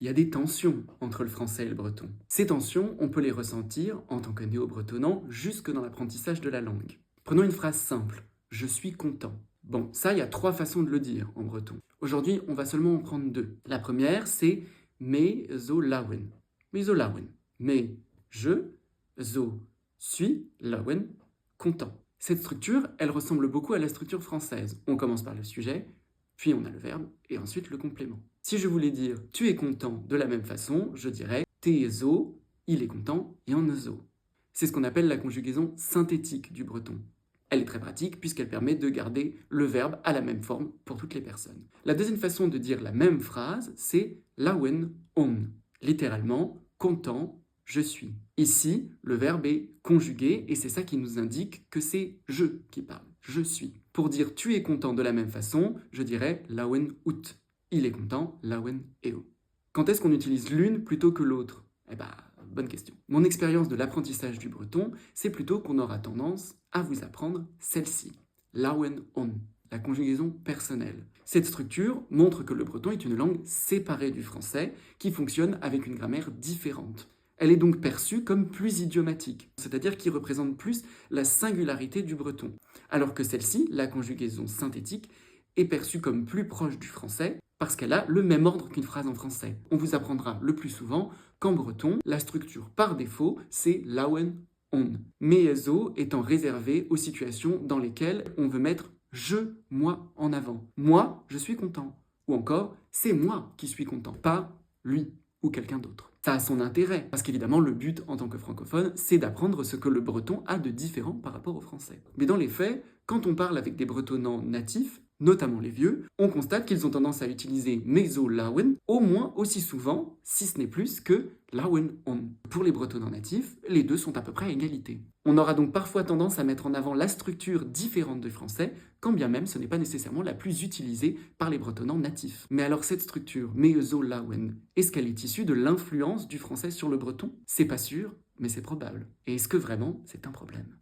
Il y a des tensions entre le français et le breton. Ces tensions, on peut les ressentir, en tant que néo-bretonnant, jusque dans l'apprentissage de la langue. Prenons une phrase simple. Je suis content. Bon, ça, il y a trois façons de le dire en breton. Aujourd'hui, on va seulement en prendre deux. La première, c'est me zo lawen. Me zo lawen. Mais je, zo, suis, lawen, content. Cette structure, elle ressemble beaucoup à la structure française. On commence par le sujet, puis on a le verbe, et ensuite le complément. Si je voulais dire tu es content de la même façon, je dirais t'es zo, il est content, et en zo. C'est ce qu'on appelle la conjugaison synthétique du breton. Elle est très pratique puisqu'elle permet de garder le verbe à la même forme pour toutes les personnes. La deuxième façon de dire la même phrase, c'est lawen on. Littéralement, content, je suis. Ici, le verbe est conjugué et c'est ça qui nous indique que c'est je qui parle. Je suis. Pour dire tu es content de la même façon, je dirais lawen ut. Il est content, lawen eo. Quand est-ce qu'on utilise l'une plutôt que l'autre? Eh ben, bonne question. Mon expérience de l'apprentissage du breton, c'est plutôt qu'on aura tendance à vous apprendre celle-ci. Lawen on, la conjugaison personnelle. Cette structure montre que le breton est une langue séparée du français qui fonctionne avec une grammaire différente. Elle est donc perçue comme plus idiomatique, c'est-à-dire qui représente plus la singularité du breton, alors que celle-ci, la conjugaison synthétique, est perçue comme plus proche du français parce qu'elle a le même ordre qu'une phrase en français. On vous apprendra le plus souvent qu'en breton, la structure par défaut, c'est lawen on. Meezo étant réservé aux situations dans lesquelles on veut mettre je, moi en avant. Moi, je suis content. Ou encore, c'est moi qui suis content, pas lui ou quelqu'un d'autre. Ça a son intérêt, parce qu'évidemment, le but en tant que francophone, c'est d'apprendre ce que le breton a de différent par rapport au français. Mais dans les faits, quand on parle avec des bretonnants natifs, notamment les vieux, on constate qu'ils ont tendance à utiliser meso lawen au moins aussi souvent, si ce n'est plus, que lawen on. Pour les bretonnants natifs, les deux sont à peu près à égalité. On aura donc parfois tendance à mettre en avant la structure différente du français, quand bien même ce n'est pas nécessairement la plus utilisée par les bretonnants natifs. Mais alors cette structure, meso lawen, est-ce qu'elle est issue de l'influence du français sur le breton? C'est pas sûr, mais c'est probable. Et est-ce que vraiment c'est un problème?